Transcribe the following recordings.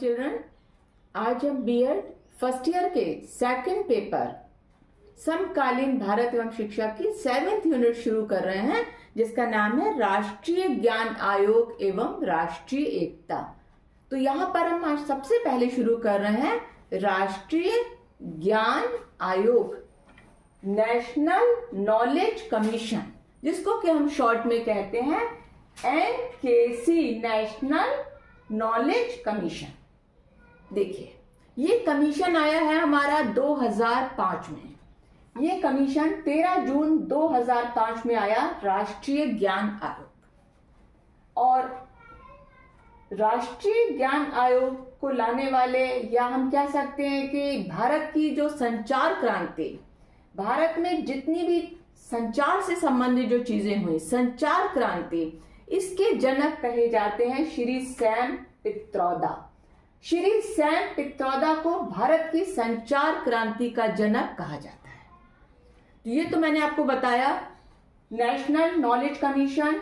Children, आज हम BEd first year के सेकंड पेपर समकालीन भारत एवं शिक्षा की 7th यूनिट शुरू कर रहे हैं, जिसका नाम है राष्ट्रीय ज्ञान आयोग एवं राष्ट्रीय एकता। तो यहाँ पर हम आज सबसे पहले शुरू कर रहे हैं राष्ट्रीय ज्ञान आयोग, नेशनल नॉलेज कमीशन, जिसको कि हम शॉर्ट में कहते हैं एनकेसी, नेशनल नॉलेज कमीशन। देखिए, ये कमीशन आया है हमारा 2005 में। ये कमीशन 13 जून 2005 में आया, राष्ट्रीय ज्ञान आयोग। और राष्ट्रीय ज्ञान आयोग को लाने वाले, या हम कह सकते हैं कि भारत की जो संचार क्रांति, भारत में जितनी भी संचार से संबंधित जो चीजें हुई, संचार क्रांति, इसके जनक कहे जाते हैं श्री सैम पित्रोदा। श्री सैम पित्रोदा को भारत की संचार क्रांति का जनक कहा जाता है। तो ये तो मैंने आपको बताया, नेशनल नॉलेज कमीशन,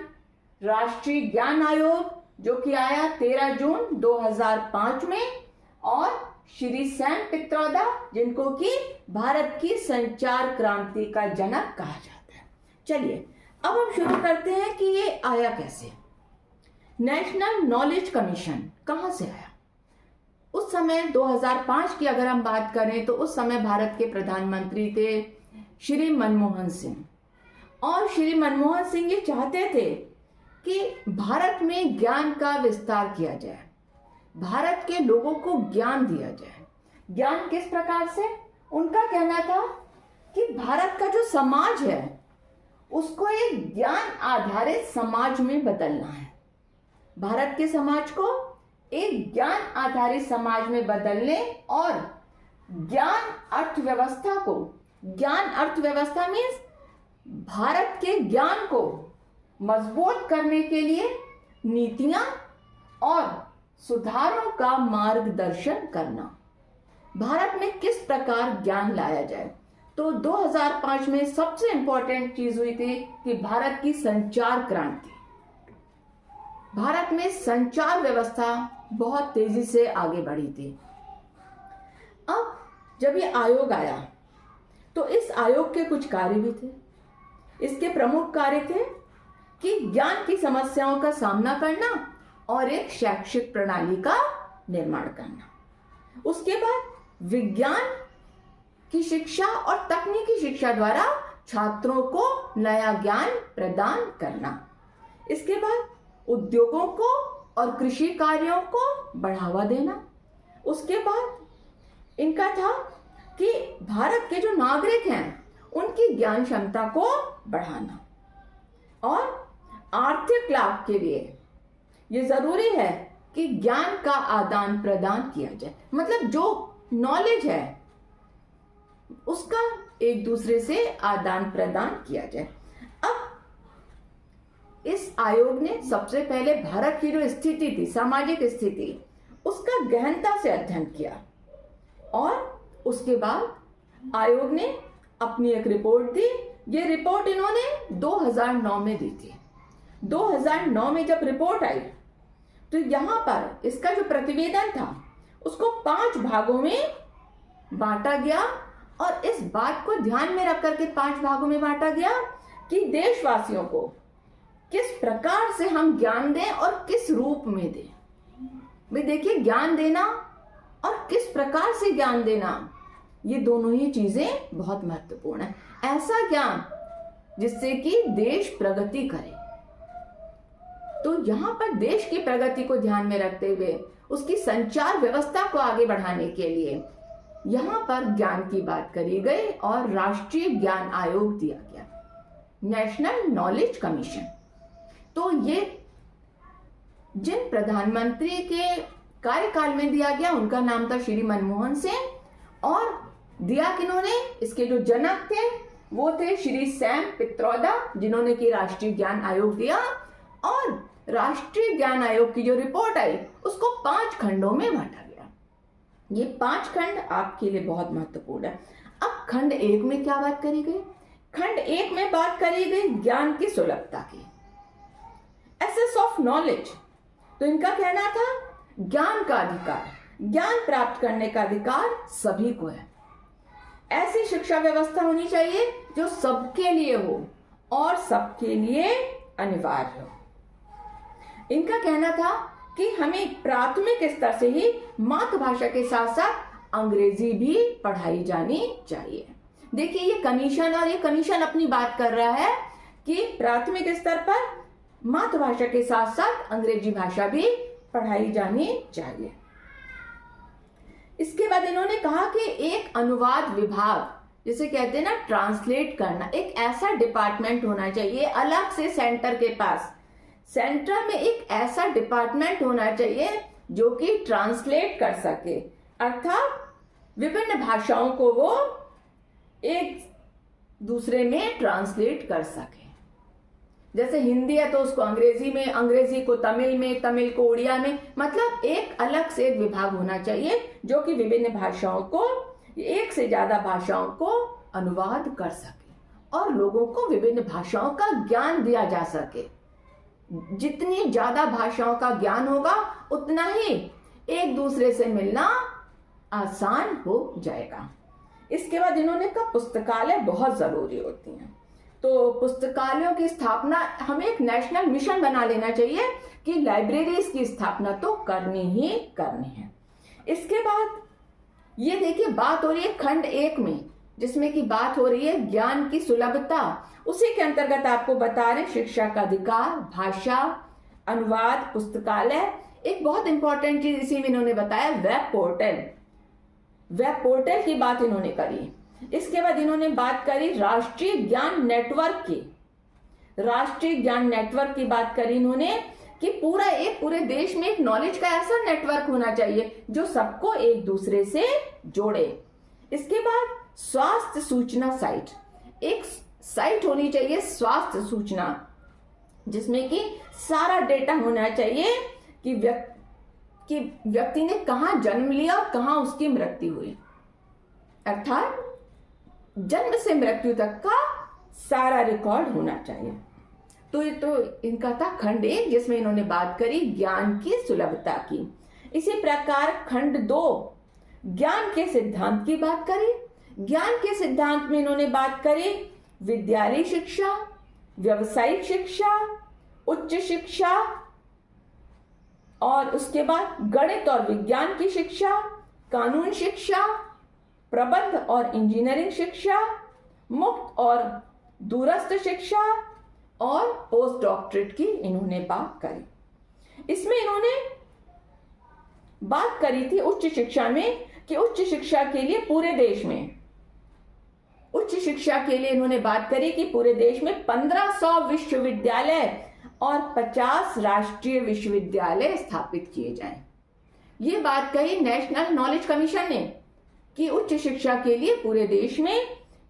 राष्ट्रीय ज्ञान आयोग, जो कि आया 13 जून 2005 में, और श्री सैम पित्रोदा, जिनको कि भारत की संचार क्रांति का जनक कहा जाता है। चलिए अब हम शुरू करते हैं कि ये आया कैसे। नेशनल नॉलेज कमीशन कहां से आया? उस समय 2005 की अगर हम बात करें तो उस समय भारत के प्रधानमंत्री थे श्री मनमोहन सिंह, और श्री मनमोहन सिंह ये चाहते थे कि भारत में ज्ञान का विस्तार किया जाए, भारत के लोगों को ज्ञान दिया जाए। ज्ञान किस प्रकार से? उनका कहना था कि भारत का जो समाज है उसको एक ज्ञान आधारित समाज में बदलना है। भारत के समाज को एक ज्ञान आधारित समाज में बदलने और ज्ञान अर्थव्यवस्था को, ज्ञान अर्थव्यवस्था मीन्स भारत के ज्ञान को मजबूत करने के लिए नीतियां और सुधारों का मार्गदर्शन करना। भारत में किस प्रकार ज्ञान लाया जाए? तो 2005 में सबसे इंपॉर्टेंट चीज हुई थी कि भारत की संचार क्रांति। भारत में संचार व्यवस्था बहुत तेजी से आगे बढ़ी थी। अब जब ये आयोग आया तो इस आयोग के कुछ कार्य भी थे। इसके प्रमुख कार्य थे कि ज्ञान की समस्याओं का सामना करना और एक शैक्षिक प्रणाली का निर्माण करना। उसके बाद विज्ञान की शिक्षा और तकनीकी शिक्षा द्वारा छात्रों को नया ज्ञान प्रदान करना। इसके बाद उद्योगों को और कृषि कार्यों को बढ़ावा देना। उसके बाद इनका था कि भारत के जो नागरिक हैं उनकी ज्ञान क्षमता को बढ़ाना, और आर्थिक लाभ के लिए ये जरूरी है कि ज्ञान का आदान प्रदान किया जाए। मतलब जो नॉलेज है उसका एक दूसरे से आदान प्रदान किया जाए। अब इस आयोग ने सबसे पहले भारत की जो स्थिति थी, सामाजिक स्थिति, उसका गहनता से अध्ययन किया, और उसके बाद आयोग ने अपनी एक रिपोर्ट दी। ये रिपोर्ट इन्होंने 2009 में दी थी। 2009 में जब रिपोर्ट आई तो यहां पर इसका जो प्रतिवेदन था उसको 5 भागों में बांटा गया, और इस बात को ध्यान में रख करके 5 भागों में बांटा गया कि देशवासियों को किस प्रकार से हम ज्ञान दें और किस रूप में दें। भाई देखिए, ज्ञान देना और किस प्रकार से ज्ञान देना, ये दोनों ही चीजें बहुत महत्वपूर्ण है। ऐसा ज्ञान जिससे कि देश प्रगति करे। तो यहां पर देश की प्रगति को ध्यान में रखते हुए उसकी संचार व्यवस्था को आगे बढ़ाने के लिए यहां पर ज्ञान की बात करी गई और राष्ट्रीय ज्ञान आयोग दिया गया, नेशनल नॉलेज कमीशन। तो ये जिन प्रधानमंत्री के कार्यकाल में दिया गया उनका नाम था श्री मनमोहन सिंह, और दिया किन्होंने, इसके जो जनक थे वो थे श्री सैम पित्रोदा, जिन्होंने की राष्ट्रीय ज्ञान आयोग दिया। और राष्ट्रीय ज्ञान आयोग की जो रिपोर्ट आई उसको 5 खंडों में बांटा गया। ये 5 खंड आपके लिए बहुत महत्वपूर्ण है। अब खंड 1 में क्या बात करी गई? खंड 1 में बात करी गई ज्ञान की सुलभता की, एसेस ऑफ नॉलेज। तो इनका कहना था ज्ञान का अधिकार, ज्ञान प्राप्त करने का अधिकार सभी को है। ऐसी शिक्षा व्यवस्था होनी चाहिए जो सबके लिए हो और सबके लिए अनिवार्य हो। इनका कहना था कि हमें प्राथमिक स्तर से ही मातृभाषा के साथ साथ अंग्रेजी भी पढ़ाई जानी चाहिए। देखिए ये कमीशन, और ये कमीशन अपनी बात कर रहा है कि प्राथमिक स्तर पर मातृभाषा के साथ साथ अंग्रेजी भाषा भी पढ़ाई जानी चाहिए। इसके बाद इन्होंने कहा कि एक अनुवाद विभाग, जिसे कहते हैं ना ट्रांसलेट करना, एक ऐसा डिपार्टमेंट होना चाहिए अलग से सेंटर के पास। सेंटर में एक ऐसा डिपार्टमेंट होना चाहिए जो कि ट्रांसलेट कर सके, अर्थात विभिन्न भाषाओं को वो एक दूसरे में ट्रांसलेट कर सके। जैसे हिंदी है तो उसको अंग्रेजी में, अंग्रेजी को तमिल में, तमिल को उड़िया में, मतलब एक अलग से एक विभाग होना चाहिए जो कि विभिन्न भाषाओं को, एक से ज्यादा भाषाओं को अनुवाद कर सके और लोगों को विभिन्न भाषाओं का ज्ञान दिया जा सके। जितनी ज्यादा भाषाओं का ज्ञान होगा उतना ही एक दूसरे से मिलना आसान हो जाएगा। इसके बाद इन्होंने कहा पुस्तकालय बहुत जरूरी होती हैं, तो पुस्तकालयों की स्थापना, हमें एक नेशनल मिशन बना लेना चाहिए कि लाइब्रेरीज की स्थापना तो करनी ही करनी है। इसके बाद ये देखिए बात हो रही है खंड 1 में, जिसमें की बात हो रही है ज्ञान की सुलभता। उसी के अंतर्गत आपको बता रहे शिक्षा का अधिकार, भाषा, अनुवाद, पुस्तकालय। एक बहुत इंपॉर्टेंट चीज इसी में इन्होंने बताया, वेब पोर्टल। वेब पोर्टल की बात इन्होंने करी। इसके बाद इन्होंने बात करी राष्ट्रीय ज्ञान नेटवर्क की। राष्ट्रीय ज्ञान नेटवर्क की बात करी इन्होंने कि पूरे देश में एक नॉलेज का ऐसा नेटवर्क होना चाहिए जो सबको एक दूसरे से जोड़े। इसके बाद स्वास्थ्य सूचना साइट, एक साइट होनी चाहिए स्वास्थ्य सूचना, जिसमें कि सारा डेटा होना चाहिए कि व्यक्ति ने कहां जन्म लिया और कहां उसकी मृत्यु हुई, अर्थात जन्म से मृत्यु तक का सारा रिकॉर्ड होना चाहिए। तो ये तो इनका था खंड 1, जिसमें इन्होंने बात करी ज्ञान की सुलभता की। इसी प्रकार खंड 2 ज्ञान के सिद्धांत की बात करी। ज्ञान के सिद्धांत में इन्होंने बात करी विद्यालय शिक्षा, व्यावसायिक शिक्षा, उच्च शिक्षा, और उसके बाद गणित और विज्ञान की शिक्षा, कानून शिक्षा, प्रबंध और इंजीनियरिंग शिक्षा, मुक्त और दूरस्थ शिक्षा और पोस्ट डॉक्टरेट की इन्होंने बात करी। इसमें इन्होंने बात करी थी उच्च शिक्षा में कि उच्च शिक्षा के लिए पूरे देश में, उच्च शिक्षा के लिए इन्होंने बात करी कि पूरे देश में 1500 विश्वविद्यालय और 50 राष्ट्रीय विश्वविद्यालय स्थापित किए जाएं। ये बात कही नेशनल नॉलेज कमीशन ने कि उच्च शिक्षा के लिए पूरे देश में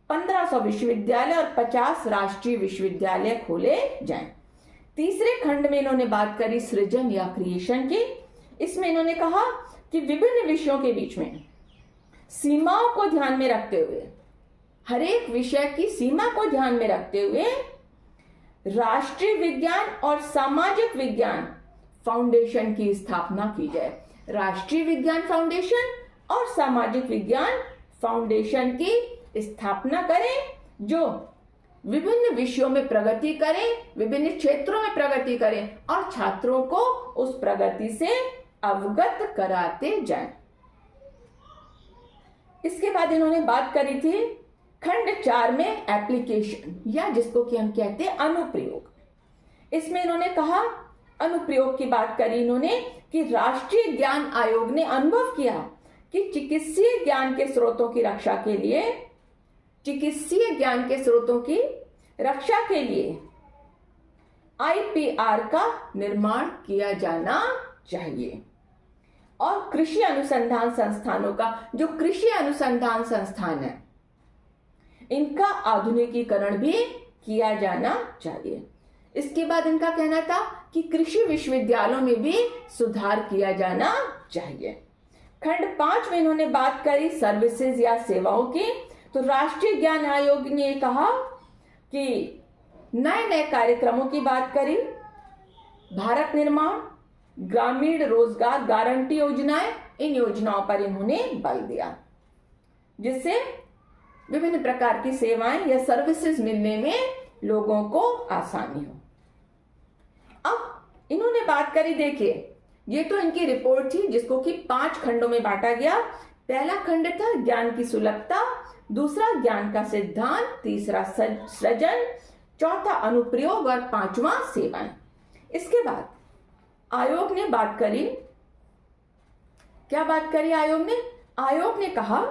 1500 विश्वविद्यालय और 50 राष्ट्रीय विश्वविद्यालय खोले जाएं। तीसरे खंड में इन्होंने बात करी सृजन या क्रिएशन की। इसमें इन्होंने कहा कि विभिन्न विषयों के बीच में सीमाओं को ध्यान में रखते हुए, हर एक विषय की सीमा को ध्यान में रखते हुए राष्ट्रीय विज्ञान और सामाजिक विज्ञान फाउंडेशन की स्थापना की जाए। राष्ट्रीय विज्ञान फाउंडेशन और सामाजिक विज्ञान फाउंडेशन की स्थापना करें, जो विभिन्न विषयों में प्रगति करें, विभिन्न क्षेत्रों में प्रगति करें और छात्रों को उस प्रगति से अवगत कराते जाएं। इसके बाद इन्होंने बात करी थी खंड 4 में एप्लीकेशन, या जिसको कि हम कहते हैं अनुप्रयोग। इसमें इन्होंने कहा, अनुप्रयोग की बात करी इन्होंने कि राष्ट्रीय ज्ञान आयोग ने अनुभव किया कि चिकित्सीय ज्ञान के स्रोतों की रक्षा के लिए, चिकित्सीय ज्ञान के स्रोतों की रक्षा के लिए IPR का निर्माण किया जाना चाहिए और कृषि अनुसंधान संस्थानों का, जो कृषि अनुसंधान संस्थान है, इनका आधुनिकीकरण भी किया जाना चाहिए। इसके बाद इनका कहना था कि कृषि विश्वविद्यालयों में भी सुधार किया जाना चाहिए। खंड 5 में इन्होंने बात करी सर्विसेज या सेवाओं की। तो राष्ट्रीय ज्ञान आयोग ने कहा कि नए नए कार्यक्रमों की बात करी, भारत निर्माण, ग्रामीण रोजगार गारंटी योजनाएं, इन योजनाओं पर इन्होंने बल दिया, जिससे विभिन्न प्रकार की सेवाएं या सर्विसेज मिलने में लोगों को आसानी हो। अब इन्होंने बात करी, देखिए ये तो इनकी रिपोर्ट थी जिसको कि 5 खंडों में बांटा गया। पहला खंड था ज्ञान की सुलभता, दूसरा ज्ञान का सिद्धांत, तीसरा सृजन, चौथा अनुप्रयोग और पांचवा सेवाएं। इसके बाद आयोग ने बात करी, क्या बात करी आयोग ने कहा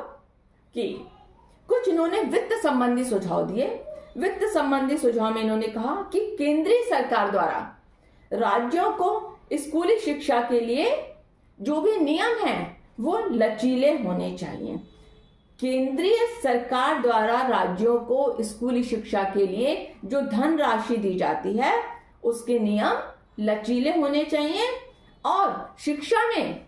कि कुछ इन्होंने वित्त संबंधी सुझाव दिए। वित्त संबंधी सुझाव में इन्होंने कहा कि केंद्रीय सरकार द्वारा राज्यों को स्कूली शिक्षा के लिए जो भी नियम हैं वो लचीले होने चाहिए। केंद्रीय सरकार द्वारा राज्यों को स्कूली शिक्षा के लिए जो धनराशि दी जाती है उसके नियम लचीले होने चाहिए और शिक्षा में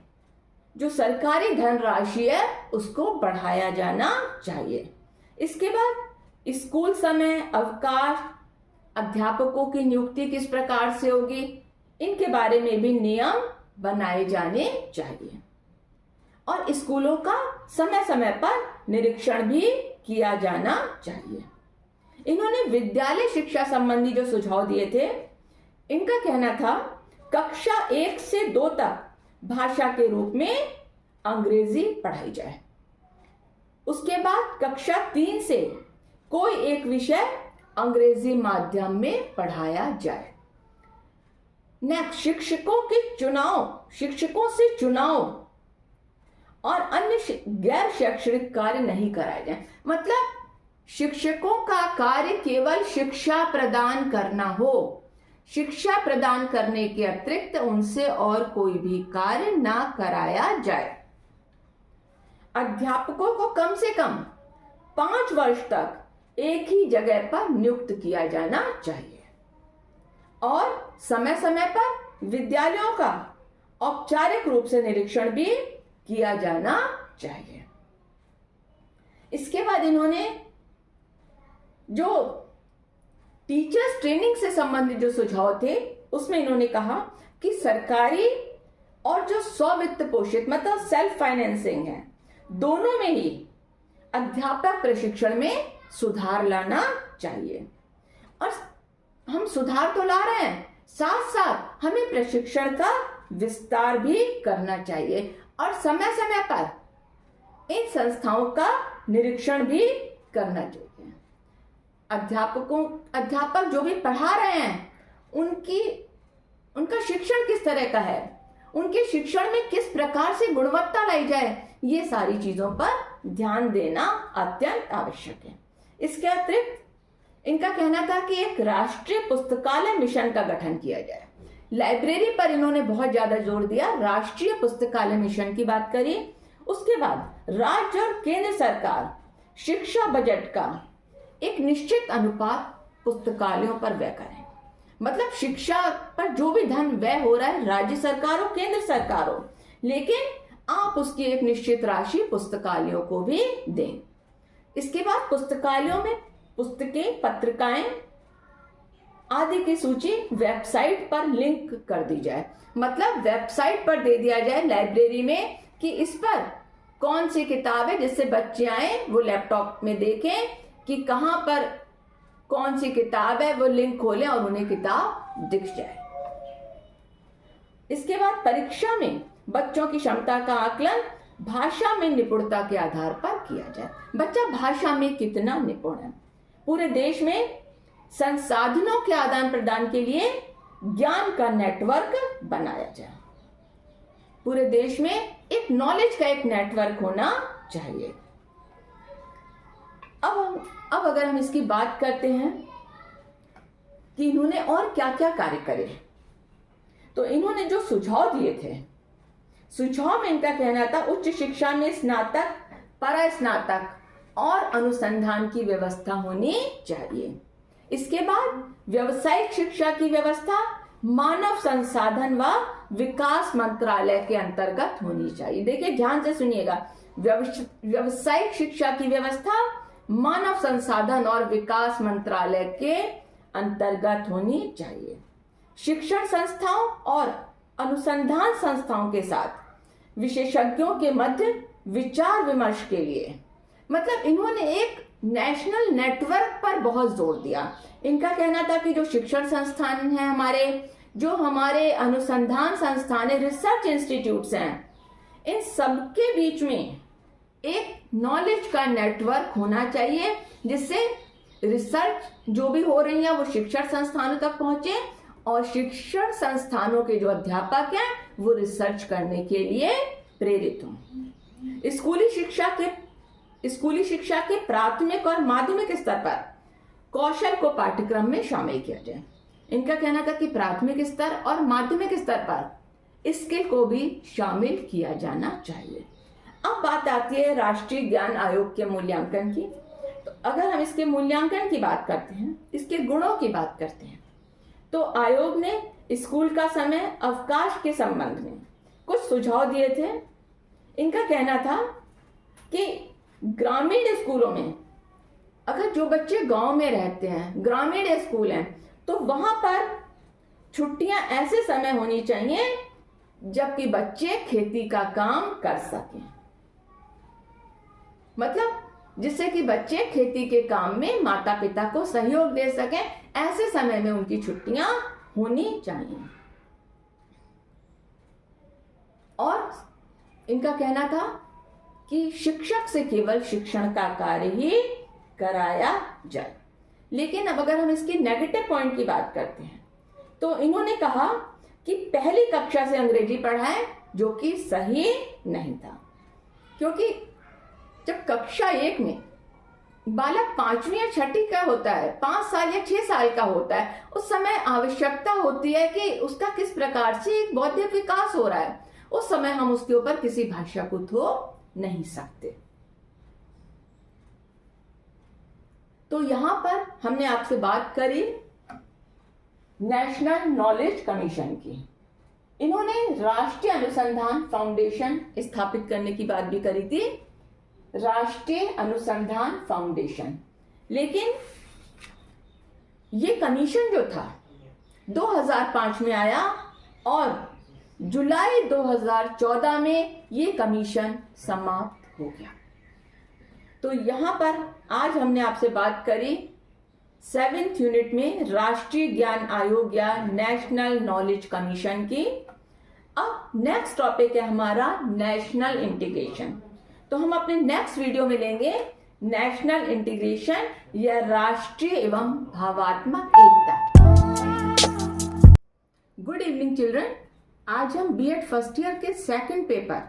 जो सरकारी धनराशि है उसको बढ़ाया जाना चाहिए। इसके बाद स्कूल समय, अवकाश, अध्यापकों की नियुक्ति किस प्रकार से होगी, इनके बारे में भी नियम बनाए जाने चाहिए और स्कूलों का समय समय पर निरीक्षण भी किया जाना चाहिए। इन्होंने विद्यालय शिक्षा संबंधी जो सुझाव दिए थे, इनका कहना था कक्षा 1 से 2 तक भाषा के रूप में अंग्रेजी पढ़ाई जाए। उसके बाद कक्षा 3 से कोई एक विषय अंग्रेजी माध्यम में पढ़ाया जाए। नेक्स्ट, शिक्षकों से चुनाव और अन्य गैर शैक्षणिक कार्य नहीं कराए जाए। मतलब शिक्षकों का कार्य केवल शिक्षा प्रदान करना हो, शिक्षा प्रदान करने के अतिरिक्त उनसे और कोई भी कार्य ना कराया जाए। अध्यापकों को कम से कम 5 वर्ष तक एक ही जगह पर नियुक्त किया जाना चाहिए और समय समय पर विद्यालयों का औपचारिक रूप से निरीक्षण भी किया जाना चाहिए। इसके बाद इन्होंने जो टीचर्स ट्रेनिंग से संबंधित जो सुझाव थे उसमें इन्होंने कहा कि सरकारी और जो स्ववित्त पोषित मतलब सेल्फ फाइनेंसिंग है, दोनों में ही अध्यापक प्रशिक्षण में सुधार लाना चाहिए। और हम सुधार तो ला रहे हैं, साथ साथ हमें प्रशिक्षण का विस्तार भी करना चाहिए और समय समय पर इन संस्थाओं का निरीक्षण भी करना चाहिए। अध्यापक जो भी पढ़ा रहे हैं उनका शिक्षण किस तरह का है, उनके शिक्षण में किस प्रकार से गुणवत्ता लाई जाए, ये सारी चीजों पर ध्यान देना अत्यंत आवश्यक है। इसके अतिरिक्त इनका कहना था कि एक राष्ट्रीय पुस्तकालय मिशन का गठन किया जाए। लाइब्रेरी पर इन्होंने बहुत ज्यादा जोर दिया, राष्ट्रीय पुस्तकालय मिशन की बात करी। उसके बाद राज्य और केंद्र सरकार शिक्षा बजट का एक निश्चित अनुपात पुस्तकालयों पर व्यय करें। मतलब शिक्षा पर जो भी धन व्यय हो रहा है, राज्य सरकार हो केंद्र सरकार हो, लेकिन आप उसकी एक निश्चित राशि पुस्तकालयों को भी दें। इसके बाद पुस्तकालयों में पुस्तकें, पत्रिकाएं आदि की सूची वेबसाइट पर लिंक कर दी जाए। मतलब वेबसाइट पर दे दिया जाए लाइब्रेरी में कि इस पर कौन सी किताब है, जिससे बच्चे आए वो लैपटॉप में देखें कि कहां पर कौन सी किताब है, वो लिंक खोलें और उन्हें किताब दिख जाए। इसके बाद परीक्षा में बच्चों की क्षमता का आकलन भाषा में निपुणता के आधार पर किया जाए। बच्चा भाषा में कितना निपुण है। पूरे देश में संसाधनों के आदान प्रदान के लिए ज्ञान का नेटवर्क बनाया जाए। पूरे देश में एक नॉलेज का एक नेटवर्क होना चाहिए। अब अगर हम इसकी बात करते हैं कि इन्होंने और क्या क्या कार्य करे, तो इन्होंने जो सुझाव दिए थे, सुझाव में इनका कहना था उच्च शिक्षा में स्नातक, परास्नातक और अनुसंधान की व्यवस्था होनी चाहिए। इसके बाद व्यावसायिक शिक्षा की व्यवस्था मानव संसाधन व विकास मंत्रालय के अंतर्गत होनी चाहिए। देखिए ध्यान से सुनिएगा, व्यावसायिक शिक्षा की व्यवस्था मानव संसाधन और विकास मंत्रालय के अंतर्गत होनी चाहिए। शिक्षण संस्थाओं और अनुसंधान संस्थाओं के साथ विशेषज्ञों के मध्य विचार विमर्श के लिए, मतलब इन्होंने एक नेशनल नेटवर्क पर बहुत जोर दिया। इनका कहना था कि जो शिक्षण संस्थान है हमारे, जो हमारे अनुसंधान संस्थान है, रिसर्च इंस्टीट्यूट्स हैं, इन सबके बीच में एक नॉलेज का नेटवर्क होना चाहिए, जिससे रिसर्च जो भी हो रही है वो शिक्षण संस्थानों तक पहुंचे और शिक्षण संस्थानों के जो अध्यापक हैं वो रिसर्च करने के लिए प्रेरित हों। स्कूली शिक्षा के प्राथमिक और माध्यमिक स्तर पर कौशल को पाठ्यक्रम में शामिल किया जाए। इनका कहना था कि प्राथमिक स्तर और माध्यमिक स्तर पर स्किल को भी शामिल किया जाना चाहिए। अब बात आती है राष्ट्रीय ज्ञान आयोग के मूल्यांकन की। तो अगर हम इसके मूल्यांकन की बात करते हैं, इसके गुणों की बात करते हैं, तो आयोग ने स्कूल का समय अवकाश के संबंध में कुछ सुझाव दिए थे। इनका कहना था कि ग्रामीण स्कूलों में, अगर जो बच्चे गांव में रहते हैं, ग्रामीण स्कूल हैं, तो वहां पर छुट्टियां ऐसे समय होनी चाहिए जबकि बच्चे खेती का काम कर सकें, मतलब जिससे कि बच्चे खेती के काम में माता पिता को सहयोग दे सकें, ऐसे समय में उनकी छुट्टियां होनी चाहिए। और इनका कहना था कि शिक्षक से केवल शिक्षण का कार्य ही कराया जाए। लेकिन अब अगर हम इसकी नेगेटिव पॉइंट की बात करते हैं, तो इन्होंने कहा कि पहली कक्षा से अंग्रेजी पढ़ाएं, जो कि सही नहीं था, क्योंकि जब कक्षा 1 में बालक 5वीं या 6ठी का होता है, 5 साल या 6 साल का होता है, उस समय आवश्यकता होती है कि उसका किस प्रकार से एक बौद्धिक विकास हो रहा है। उस समय हम उसके ऊपर किसी भाषा को थो नहीं सकते। तो यहां पर हमने आपसे बात करी नेशनल नॉलेज कमीशन की। इन्होंने राष्ट्रीय अनुसंधान फाउंडेशन स्थापित करने की बात भी करी थी, राष्ट्रीय अनुसंधान फाउंडेशन। लेकिन ये कमीशन जो था 2005 में आया और जुलाई 2014 में ये कमीशन समाप्त हो गया। तो यहां पर आज हमने आपसे बात करी 7th यूनिट में राष्ट्रीय ज्ञान आयोग या नेशनल नॉलेज कमीशन की। अब नेक्स्ट टॉपिक है हमारा नेशनल इंटीग्रेशन। तो हम अपने नेक्स्ट वीडियो में लेंगे नेशनल इंटीग्रेशन या राष्ट्रीय एवं भावात्मक एकता। गुड इवनिंग चिल्ड्रन, आज हम बीएड फर्स्ट ईयर के 2nd पेपर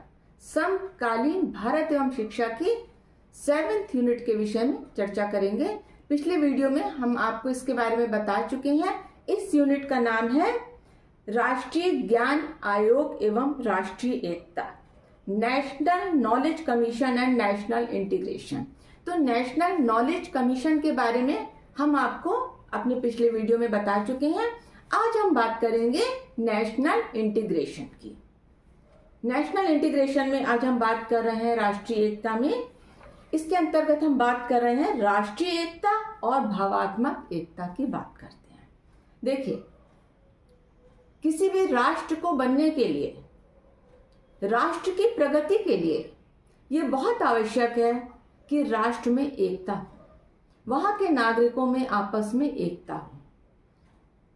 समकालीन भारत एवं शिक्षा की 7th यूनिट के विषय में चर्चा करेंगे। पिछले वीडियो में हम आपको इसके बारे में बता चुके हैं। इस यूनिट का नाम है राष्ट्रीय ज्ञान आयोग एवं राष्ट्रीय एकता, National Knowledge Commission and national integration. तो नेशनल नॉलेज कमीशन के बारे में हम आपको अपने पिछले वीडियो में बता चुके हैं। आज हम बात करेंगे नेशनल इंटीग्रेशन की। नेशनल इंटीग्रेशन में आज हम बात कर रहे हैं राष्ट्रीय एकता में। इसके अंतर्गत हम बात कर रहे हैं राष्ट्रीय एकता और भावात्मक एकता की बात करते हैं। देखिए, किसी भी राष्ट्र को बनने के लिए, राष्ट्र की प्रगति के लिए यह बहुत आवश्यक है कि राष्ट्र में एकता हो, वहां के नागरिकों में आपस में एकता हो।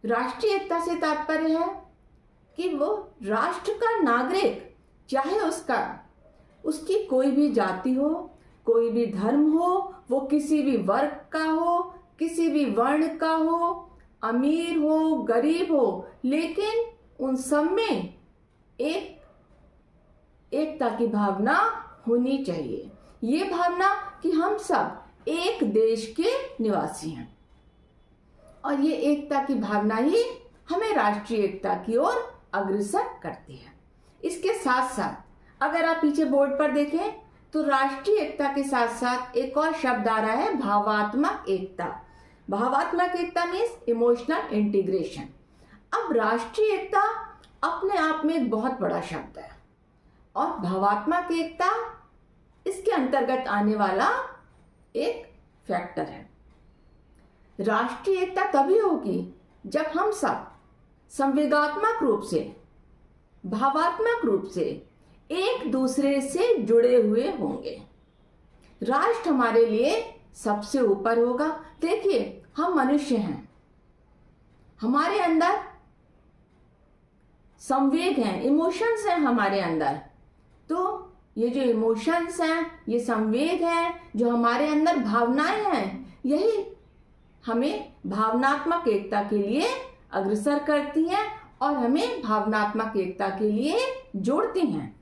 राष्ट्रीय एकता से तात्पर्य है कि वो राष्ट्र का नागरिक, चाहे उसकी कोई भी जाति हो, कोई भी धर्म हो, वो किसी भी वर्ग का हो, किसी भी वर्ण का हो, अमीर हो, गरीब हो, लेकिन उन सब में एकता की भावना होनी चाहिए। ये भावना कि हम सब एक देश के निवासी हैं, और ये एकता की भावना ही हमें राष्ट्रीय एकता की ओर अग्रसर करती है। इसके साथ साथ अगर आप पीछे बोर्ड पर देखें तो राष्ट्रीय एकता के साथ साथ एक और शब्द आ रहा है भावात्मक एकता। भावात्मक एकता मीन्स इमोशनल इंटीग्रेशन। अब राष्ट्रीय एकता अपने आप में एक बहुत बड़ा शब्द है और भावात्मक एकता इसके अंतर्गत आने वाला एक फैक्टर है। राष्ट्रीय एकता तभी होगी जब हम सब संवेगात्मक रूप से भावात्मक रूप से एक दूसरे से जुड़े हुए होंगे। राष्ट्र हमारे लिए सबसे ऊपर होगा। देखिए, हम मनुष्य हैं, हमारे अंदर संवेग हैं, इमोशंस हैं हमारे अंदर। तो ये जो इमोशंस हैं, ये संवेग हैं, जो हमारे अंदर भावनाएं हैं, यही हमें भावनात्मक एकता के लिए अग्रसर करती हैं और हमें भावनात्मक एकता के लिए जोड़ती हैं।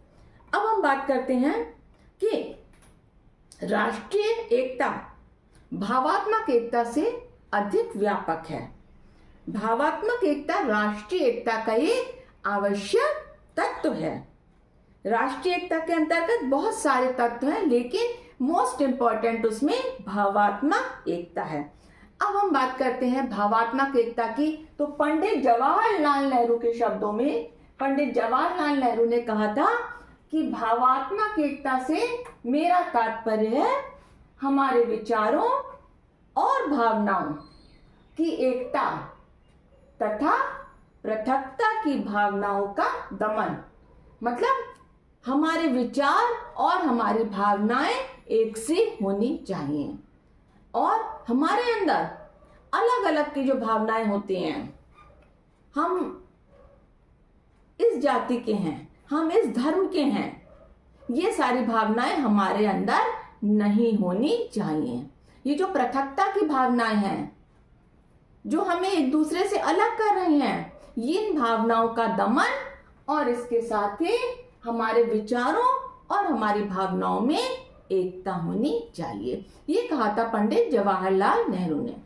अब हम बात करते हैं कि राष्ट्रीय एकता भावात्मक एकता से अधिक व्यापक है। भावात्मक एकता राष्ट्रीय एकता का एक आवश्यक तत्व है। राष्ट्रीय एकता के अंतर्गत बहुत सारे तत्व हैं, लेकिन मोस्ट इंपॉर्टेंट उसमें भावात्मक एकता है। अब हम बात करते हैं भावात्मक एकता की। तो पंडित जवाहरलाल नेहरू के शब्दों में पंडित जवाहरलाल नेहरू ने कहा था कि भावात्मक एकता से मेरा तात्पर्य है हमारे विचारों और भावनाओं की एकता तथा पृथकता की भावनाओं का दमन। मतलब हमारे विचार और हमारी भावनाएं एक सी होनी चाहिए और हमारे अंदर अलग अलग की जो भावनाएं होती हैं, हम इस जाति के हैं, हम इस धर्म के हैं, ये सारी भावनाएं हमारे अंदर नहीं होनी चाहिए। ये जो पृथकता की भावनाएं हैं, जो हमें एक दूसरे से अलग कर रही हैं, इन भावनाओं का दमन और इसके साथ ही हमारे विचारों और हमारी भावनाओं में एकता होनी चाहिए। ये कहा था पंडित जवाहरलाल नेहरू ने।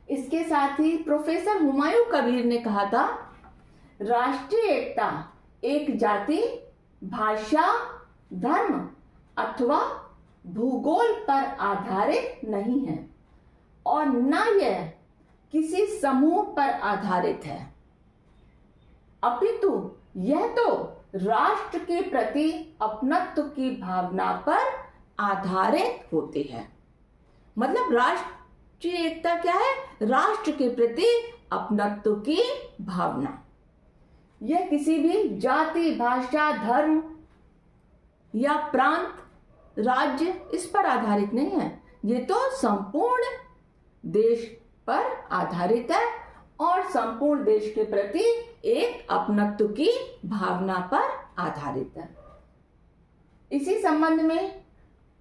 इसके साथ ही प्रोफेसर हुमायूं कबीर ने कहा था, राष्ट्रीय एकता एक जाति, भाषा, धर्म अथवा भूगोल पर आधारित नहीं है और न यह किसी समूह पर आधारित है, अपितु यह तो राष्ट्र के प्रति अपनत्व की भावना पर आधारित होती है। मतलब राष्ट्रीय एकता क्या है? राष्ट्र के प्रति अपनत्व की भावना। यह किसी भी जाति, भाषा, धर्म या प्रांत, राज्य इस पर आधारित नहीं है। ये तो संपूर्ण देश पर आधारित है और संपूर्ण देश के प्रति एक अपनत्व की भावना पर आधारित है। इसी संबंध में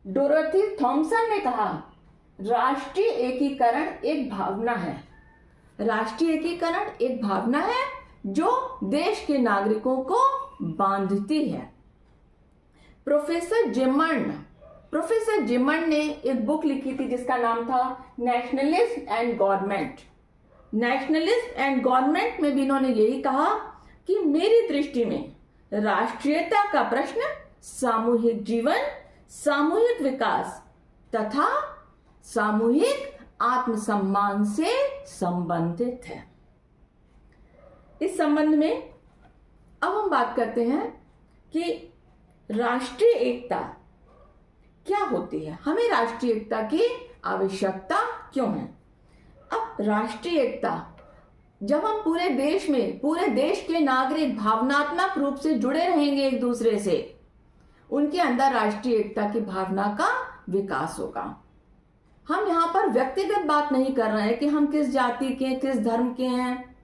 डोरोथी थॉमसन ने कहा, राष्ट्रीय एकीकरण एक भावना है। राष्ट्रीय एकीकरण एक भावना है जो देश के नागरिकों को बांधती है। प्रोफेसर जिमन ने एक बुक लिखी थी जिसका नाम था nationalist and government. Nationalist and government में भी इन्होंने यही कहा कि मेरी दृष्टि में राष्ट्रीयता का प्रश्न सामूहिक जीवन, सामूहिक विकास तथा सामूहिक आत्मसम्मान से संबंधित है। इस संबंध में अब हम बात करते हैं कि राष्ट्रीय एकता क्या होती है, हमें राष्ट्रीय एकता की आवश्यकता क्यों है। अब राष्ट्रीय एकता, जब हम पूरे देश के नागरिक भावनात्मक रूप से जुड़े रहेंगे एक दूसरे से, उनके अंदर राष्ट्रीय एकता की भावना का विकास होगा। हम यहाँ पर व्यक्तिगत बात नहीं कर रहे हैं कि हम किस जाति के, किस धर्म के हैं।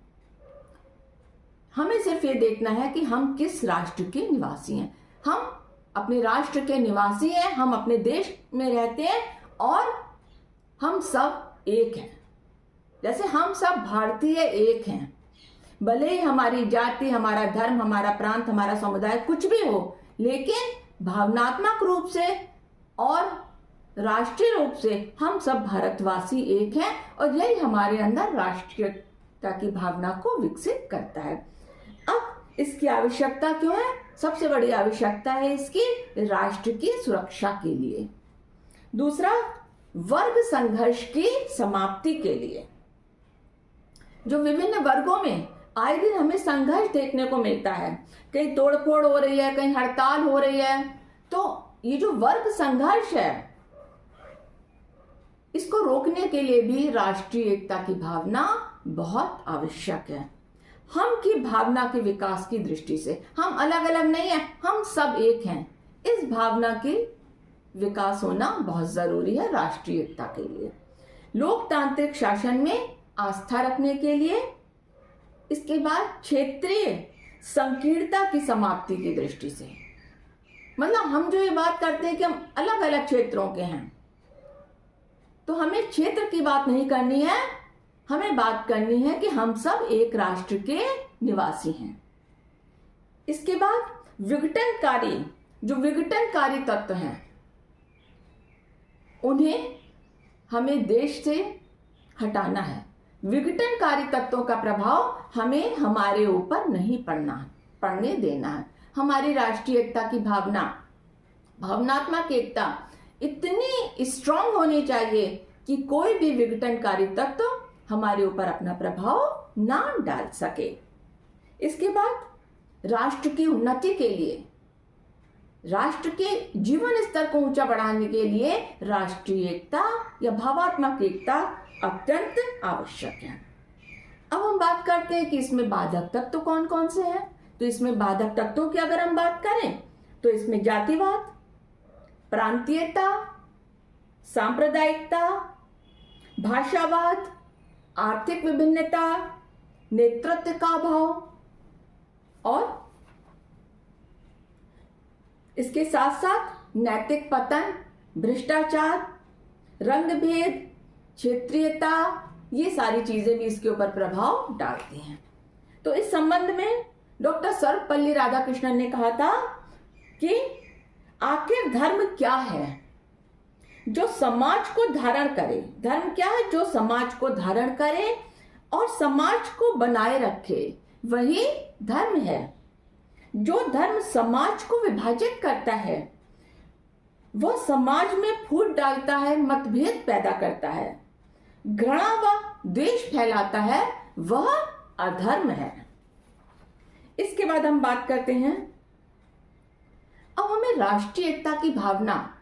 हमें सिर्फ ये देखना है कि हम किस राष्ट्र के निवासी हैं। हम अपने राष्ट्र के निवासी हैं, हम अपने देश में रहते हैं और हम सब एक हैं। जैसे हम सब भारतीय एक हैं, भले ही हमारी जाति, हमारा धर्म, हमारा प्रांत, हमारा समुदाय कुछ भी हो, लेकिन भावनात्मक रूप से और राष्ट्रीय रूप से हम सब भारतवासी एक हैं और यही हमारे अंदर राष्ट्रीयता की भावना को विकसित करता है। अब इसकी आवश्यकता क्यों है? सबसे बड़ी आवश्यकता है इसकी राष्ट्र की सुरक्षा के लिए। दूसरा, वर्ग संघर्ष की समाप्ति के लिए। जो विभिन्न वर्गों में आए दिन हमें संघर्ष देखने को मिलता है, कहीं तोड़फोड़ हो रही है, कहीं हड़ताल हो रही है, तो ये जो वर्ग संघर्ष है, इसको रोकने के लिए भी राष्ट्रीय एकता की भावना बहुत आवश्यक है। हम की भावना के विकास की दृष्टि से। हम अलग अलग नहीं हैं, हम सब एक हैं। इस भावना के विकास होना बहुत जरूरी है राष्ट्रीय एकता के लिए। लोकतांत्रिक शासन में आस्था रखने के लिए। इसके बाद क्षेत्रीय संकीर्णता की समाप्ति की दृष्टि से, मतलब हम जो ये बात करते हैं कि हम अलग अलग क्षेत्रों के हैं, तो हमें क्षेत्र की बात नहीं करनी है, हमें बात करनी है कि हम सब एक राष्ट्र के निवासी हैं। इसके बाद विघटनकारी तत्व हैं, उन्हें हमें देश से हटाना है। विघटनकारी तत्वों का प्रभाव हमें हमारे ऊपर नहीं पड़ने देना है। हमारी राष्ट्रीय एकता की भावनात्मक एकता इतनी स्ट्रांग होनी चाहिए कि कोई भी विघटनकारी तत्व हमारे ऊपर अपना प्रभाव ना डाल सके। इसके बाद राष्ट्र की उन्नति के लिए, राष्ट्र के जीवन स्तर को ऊंचा बढ़ाने के लिए राष्ट्रीय एकता या भावात्मक एकता अत्यंत आवश्यक है। अब हम बात करते हैं कि इसमें बाधक तत्व कौन कौन से हैं। तो इसमें बाधक तत्वों की अगर हम बात करें तो इसमें जातिवाद, प्रांतीयता, सांप्रदायिकता, भाषावाद, आर्थिक विभिन्नता, नेतृत्व का अभाव और इसके साथ साथ नैतिक पतन, भ्रष्टाचार, रंगभेद, क्षेत्रीयता, ये सारी चीजें भी इसके ऊपर प्रभाव डालती हैं। तो इस संबंध में डॉक्टर सर्वपल्ली राधाकृष्णन ने कहा था कि आखिर धर्म क्या है जो समाज को धारण करे। धर्म क्या है? जो समाज को धारण करे और समाज को बनाए रखे, वही धर्म है। जो धर्म समाज को विभाजित करता है, वह समाज में फूट डालता है, मतभेद पैदा करता है, घृणा व द्वेष फैलाता है, वह अधर्म है। इसके बाद हम बात करते हैं, अब हमें राष्ट्रीय एकता की भावना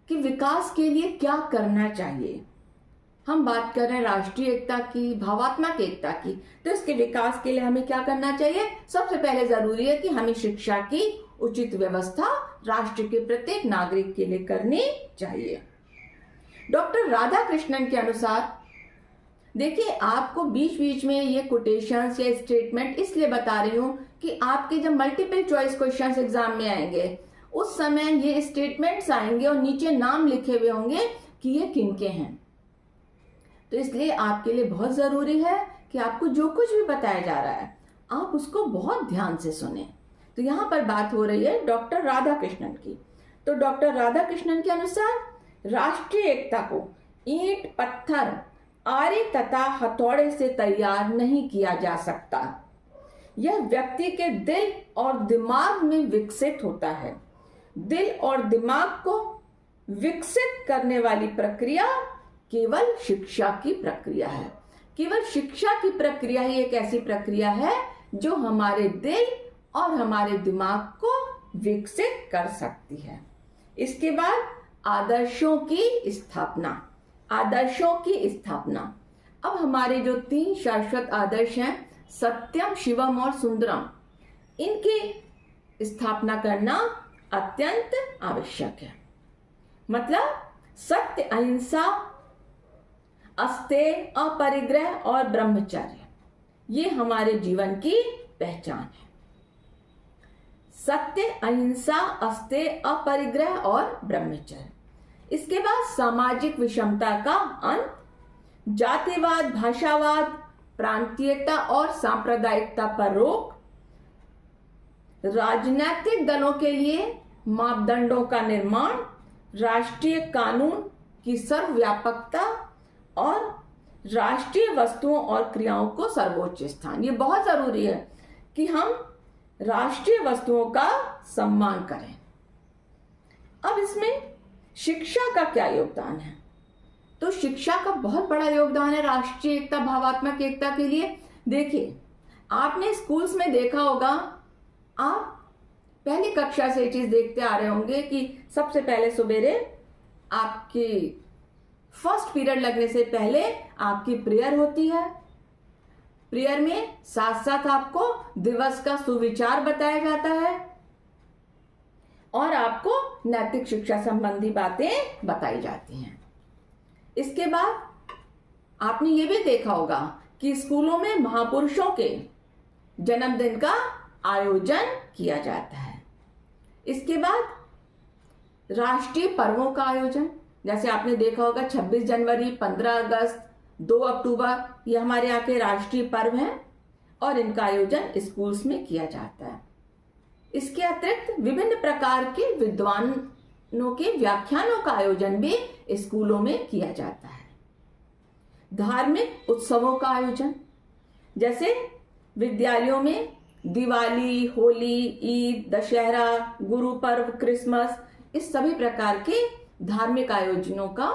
के विकास के लिए क्या करना चाहिए। हम बात कर रहे हैं राष्ट्रीय एकता की, भावात्मक एकता की, तो इसके विकास के लिए हमें क्या करना चाहिए। सबसे पहले जरूरी है कि हमें शिक्षा की उचित व्यवस्था राष्ट्र के प्रत्येक नागरिक के लिए करनी चाहिए। डॉक्टर राधाकृष्णन के अनुसार, देखिए आपको बीच बीच में ये कोटेशंस या स्टेटमेंट इसलिए बता रही हूं कि आपके जब मल्टीपल चॉइस क्वेश्चंस एग्जाम में आएंगे उस समय ये स्टेटमेंट्स आएंगे और नीचे नाम लिखे हुए होंगे कि ये किनके हैं। तो इसलिए आपके लिए बहुत जरूरी है कि आपको जो कुछ भी बताया जा रहा है आप उसको बहुत ध्यान से सुने। तो यहाँ पर बात हो रही है डॉक्टर राधाकृष्णन की। तो डॉक्टर राधाकृष्णन के अनुसार राष्ट्रीय एकता को ईंट, पत्थर, आरे तथा हथौड़े से तैयार नहीं किया जा सकता। यह व्यक्ति के दिल और दिमाग में विकसित होता है। दिल और दिमाग को विकसित करने वाली प्रक्रिया केवल शिक्षा की प्रक्रिया है। केवल शिक्षा की प्रक्रिया ही एक ऐसी प्रक्रिया है जो हमारे दिल और हमारे दिमाग को विकसित कर सकती है। इसके बाद आदर्शों की स्थापना। आदर्शों की स्थापना, अब हमारे जो 3 शाश्वत आदर्श हैं, सत्यम, शिवम और सुंदरम, इनकी स्थापना करना अत्यंत आवश्यक है। मतलब सत्य, अहिंसा, अस्तेय, अपरिग्रह और ब्रह्मचर्य, ये हमारे जीवन की पहचान है। सत्य, अहिंसा, अस्तेय, अपरिग्रह और ब्रह्मचर्य। इसके बाद सामाजिक विषमता का अंत, जातिवाद, भाषावाद, प्रांतीयता और सांप्रदायिकता पर रोक, राजनीतिक दलों के लिए मापदंडों का निर्माण, राष्ट्रीय कानून की सर्वव्यापकता और राष्ट्रीय वस्तुओं और क्रियाओं को सर्वोच्च स्थान। ये बहुत जरूरी है कि हम राष्ट्रीय वस्तुओं का सम्मान करें। अब इसमें शिक्षा का क्या योगदान है? तो शिक्षा का बहुत बड़ा योगदान है राष्ट्रीय एकता, भावात्मक एकता के लिए। देखिए, आपने स्कूल्स में देखा होगा, आप पहली कक्षा से ये चीज देखते आ रहे होंगे कि सबसे पहले सवेरे आपकी फर्स्ट पीरियड लगने से पहले आपकी प्रेयर होती है। प्रेयर में साथ साथ आपको दिवस का सुविचार बताया जाता है और आपको नैतिक शिक्षा संबंधी बातें बताई जाती हैं। इसके बाद आपने ये भी देखा होगा कि स्कूलों में महापुरुषों के जन्मदिन का आयोजन किया जाता है। इसके बाद राष्ट्रीय पर्वों का आयोजन, जैसे आपने देखा होगा 26 जनवरी, 15 अगस्त, 2 अक्टूबर, ये हमारे यहाँ के राष्ट्रीय पर्व हैं और इनका आयोजन स्कूल्स में किया जाता है। इसके अतिरिक्त विभिन्न प्रकार के विद्वानों के व्याख्यानों का आयोजन भी स्कूलों में किया जाता है। धार्मिक उत्सवों का आयोजन, जैसे विद्यालयों में दिवाली, होली, ईद, दशहरा, गुरु पर्व, क्रिसमस, इस सभी प्रकार के धार्मिक आयोजनों का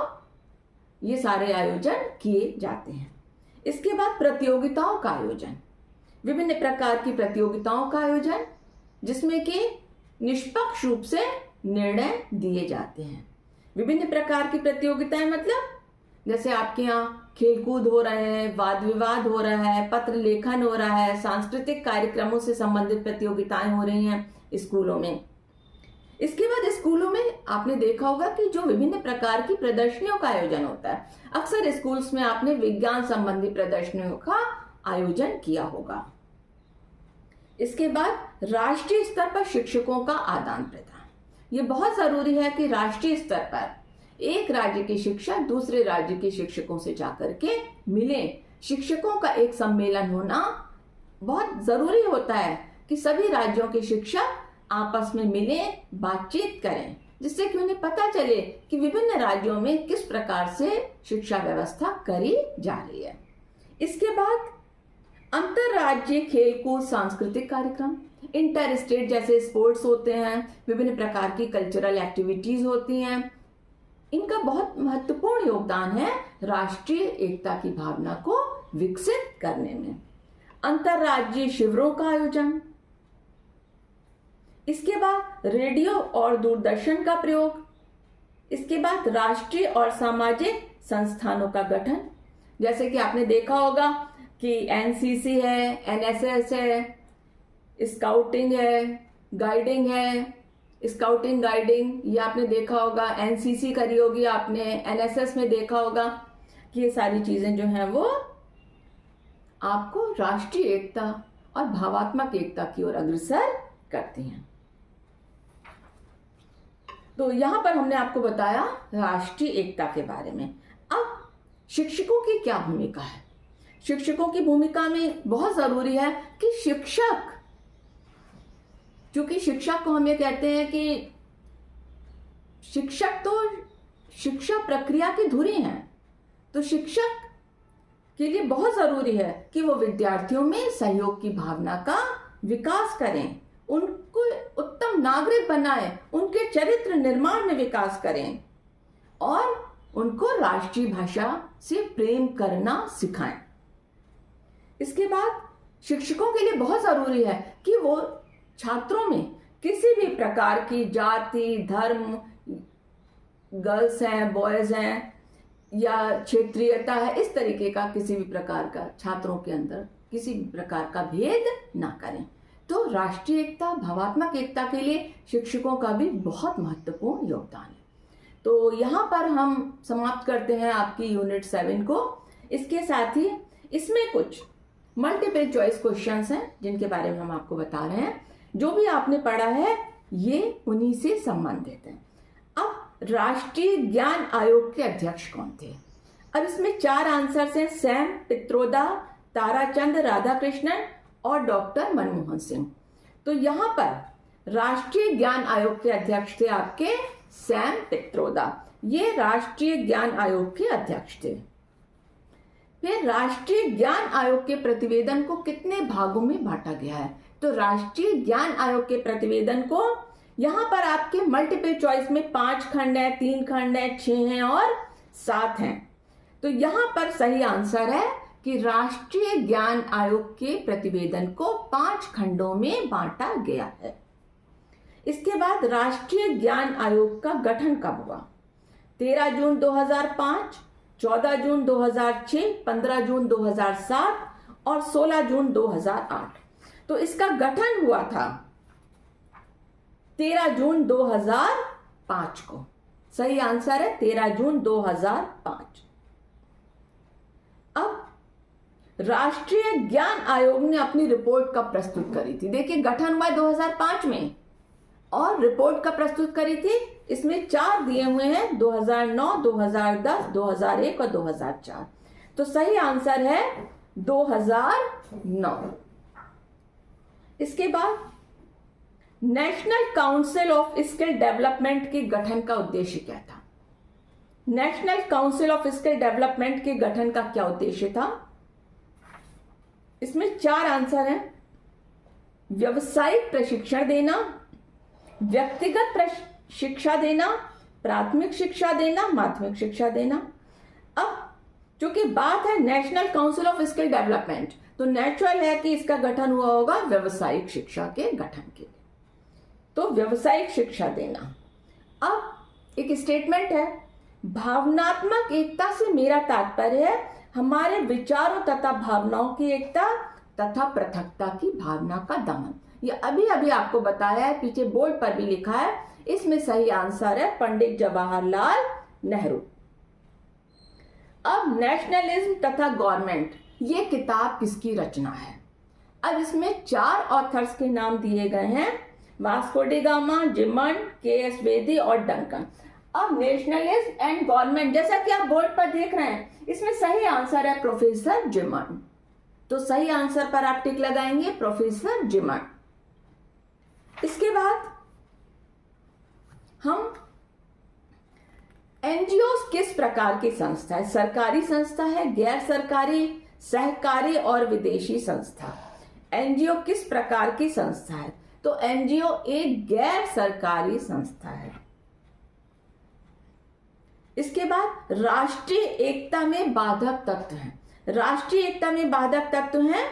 ये सारे आयोजन किए जाते हैं। इसके बाद प्रतियोगिताओं का आयोजन, विभिन्न प्रकार की प्रतियोगिताओं का आयोजन जिसमें कि निष्पक्ष रूप से निर्णय दिए जाते हैं। विभिन्न प्रकार की प्रतियोगिताएं मतलब जैसे आपके यहाँ खेलकूद हो रहे हैं, वाद विवाद हो रहा है, पत्र लेखन हो रहा है, सांस्कृतिक कार्यक्रमों से संबंधित प्रतियोगिताएं हो रही हैं स्कूलों में। इसके बाद स्कूलों में आपने देखा होगा कि जो विभिन्न प्रकार की प्रदर्शनियों का आयोजन होता है, अक्सर स्कूल्स में आपने विज्ञान संबंधी प्रदर्शनियों का आयोजन किया होगा। इसके बाद राष्ट्रीय स्तर पर शिक्षकों का आदान प्रदान, ये बहुत जरूरी है कि राष्ट्रीय स्तर पर एक राज्य के शिक्षक दूसरे राज्य के शिक्षकों से जाकर के मिले। शिक्षकों का एक सम्मेलन होना बहुत जरूरी होता है कि सभी राज्यों के शिक्षक आपस में मिलें, बातचीत करें, जिससे कि उन्हें पता चले कि विभिन्न राज्यों में किस प्रकार से शिक्षा व्यवस्था करी जा रही है। इसके बाद अंतरराज्यीय खेलकूद सांस्कृतिक कार्यक्रम, इंटर स्टेट जैसे स्पोर्ट्स होते हैं, विभिन्न प्रकार की कल्चरल एक्टिविटीज होती हैं, इनका बहुत महत्वपूर्ण योगदान है राष्ट्रीय एकता की भावना को विकसित करने में। अंतरराज्यीय शिविरों का आयोजन, इसके बाद रेडियो और दूरदर्शन का प्रयोग, इसके बाद राष्ट्रीय और सामाजिक संस्थानों का गठन, जैसे कि आपने देखा होगा कि एनसीसी है, एनएसएस है, स्काउटिंग है, गाइडिंग है। स्काउटिंग गाइडिंग ये आपने देखा होगा, एनसीसी करी होगी आपने, एनएसएस में देखा होगा कि ये सारी चीजें जो हैं वो आपको राष्ट्रीय एकता और भावात्मक एकता की ओर अग्रसर करती हैं। तो यहां पर हमने आपको बताया राष्ट्रीय एकता के बारे में। अब शिक्षकों की क्या भूमिका है? शिक्षकों की भूमिका में बहुत जरूरी है कि शिक्षक, क्योंकि शिक्षक को हम ये कहते हैं कि शिक्षक तो शिक्षा प्रक्रिया की धुरी हैं, तो शिक्षक के लिए बहुत जरूरी है कि वो विद्यार्थियों में सहयोग की भावना का विकास करें, उनको उत्तम नागरिक बनाएं, उनके चरित्र निर्माण में विकास करें और उनको राष्ट्रीय भाषा से प्रेम करना सिखाएं। इसके बाद शिक्षकों के लिए बहुत जरूरी है कि वो छात्रों में किसी भी प्रकार की जाति, धर्म, गर्ल्स हैं, बॉयज हैं या क्षेत्रीयता है, इस तरीके का किसी भी प्रकार का छात्रों के अंदर किसी भी प्रकार का भेद ना करें। तो राष्ट्रीय एकता, भावात्मक एकता के लिए शिक्षकों का भी बहुत महत्वपूर्ण योगदान है। तो यहाँ पर हम समाप्त करते हैं आपकी यूनिट 7 को। इसके साथ ही इसमें कुछ मल्टीपल चॉइस क्वेश्चंस हैं जिनके बारे में हम आपको बता रहे हैं। जो भी आपने पढ़ा है ये उन्हीं से संबंधित है। अब राष्ट्रीय ज्ञान आयोग के अध्यक्ष कौन थे? अब इसमें 4 आंसर्स हैं, सैम पित्रोदा, ताराचंद राधाकृष्णन और डॉक्टर मनमोहन सिंह। तो यहाँ पर राष्ट्रीय ज्ञान आयोग के अध्यक्ष थे आपके सैम पित्रोदा, ये राष्ट्रीय ज्ञान आयोग के अध्यक्ष थे। फिर राष्ट्रीय ज्ञान आयोग के प्रतिवेदन को कितने भागों में बांटा गया है? तो राष्ट्रीय ज्ञान आयोग के प्रतिवेदन को यहाँ पर आपके मल्टीपल चॉइस में 5 खंड है, 3 खंड है, 6 हैं और 7 हैं। तो यहाँ पर सही आंसर है कि राष्ट्रीय ज्ञान आयोग के प्रतिवेदन को 5 खंडों में बांटा गया है। इसके बाद राष्ट्रीय ज्ञान आयोग का गठन कब हुआ? 13 जून 2005, 14 जून 2006, 15 जून 2007 और 16 जून 2008। तो इसका गठन हुआ था 13 जून 2005 को। सही आंसर है 13 जून 2005। अब राष्ट्रीय ज्ञान आयोग ने अपनी रिपोर्ट कब प्रस्तुत करी थी? देखिए, गठन हुआ 2005 में और रिपोर्ट कब प्रस्तुत करी थी? इसमें 4 दिए हुए हैं, 2009, 2010, 2001 और 2004। तो सही आंसर है 2009। इसके बाद national council of skill development के गठन का उद्देश्य क्या था? National council of skill development के गठन का क्या उद्देश्य था? इसमें 4 आंसर हैं। व्यवसायिक प्रशिक्षण देना, व्यक्तिगत शिक्षा देना, प्राथमिक शिक्षा देना, माध्यमिक शिक्षा देना। अब चूंकि बात है national council of skill development, तो नेचुरल है कि इसका गठन हुआ होगा व्यावसायिक शिक्षा के गठन के लिए। तो व्यावसायिक शिक्षा देना। अब एक स्टेटमेंट है, भावनात्मक एकता से मेरा तात्पर्य है हमारे विचारों तथा भावनाओं की एकता तथा पृथकता की भावना का दमन। ये अभी अभी आपको बताया है, पीछे बोर्ड पर भी लिखा है। इसमें सही आंसर है पंडित जवाहरलाल नेहरू। अब नेशनलिज्म तथा गवर्नमेंट, ये किताब किसकी रचना है? अब इसमें 4 ऑथर्स के नाम दिए गए हैं, वास्को डी गामा, जिमन, के.एस. बेदी और डंकन। अब नेशनलिज्म एंड गवर्नमेंट, जैसा कि आप बोर्ड पर देख रहे हैं, इसमें सही आंसर है प्रोफेसर जिमन। तो सही आंसर पर आप टिक लगाएंगे, प्रोफेसर जिमन। इसके बाद हम एनजीओ किस प्रकार की संस्था है? सरकारी संस्था है, गैर सरकारी, सहकारी और विदेशी संस्था। एनजीओ किस प्रकार की संस्था है? तो एनजीओ एक गैर सरकारी संस्था है। इसके बाद राष्ट्रीय एकता में बाधक तत्व हैं। राष्ट्रीय एकता में बाधक तत्व हैं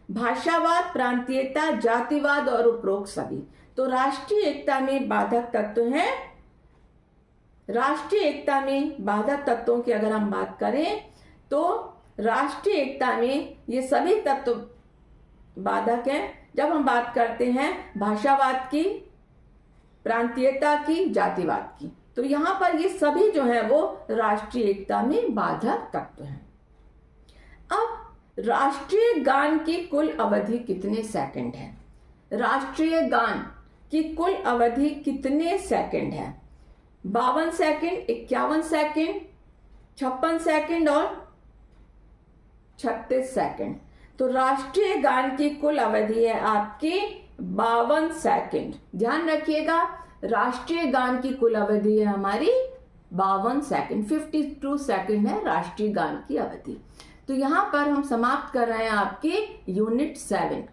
भाषावाद, प्रांतीयता, जातिवाद और उपरोक्त सभी। तो राष्ट्रीय एकता में बाधक तत्व हैं, राष्ट्रीय एकता में बाधक तत्वों की अगर हम बात करें तो राष्ट्रीय एकता में ये सभी तत्व बाधक हैं। जब हम बात करते हैं भाषावाद की, प्रांतीयता की, जातिवाद की, तो यहां पर ये सभी जो है वो राष्ट्रीय एकता में बाधक तत्व हैं। अब राष्ट्रीय गान की कुल अवधि कितने सेकंड है? राष्ट्रीय गान की कुल अवधि कितने सेकंड है? 52 सेकंड, 51 सेकंड, 56 सेकंड और 36 सेकंड। तो राष्ट्रीय गान की कुल अवधि है आपकी 52 सेकंड। ध्यान रखिएगा, राष्ट्रीय गान की कुल अवधि है हमारी 52 सेकंड। 52 सेकंड है राष्ट्रीय गान की अवधि। तो यहां पर हम समाप्त कर रहे हैं आपकी यूनिट 7।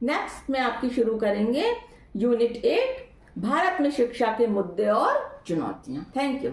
नेक्स्ट में आपकी शुरू करेंगे यूनिट 8, भारत में शिक्षा के मुद्दे और चुनौतियां। Thank you.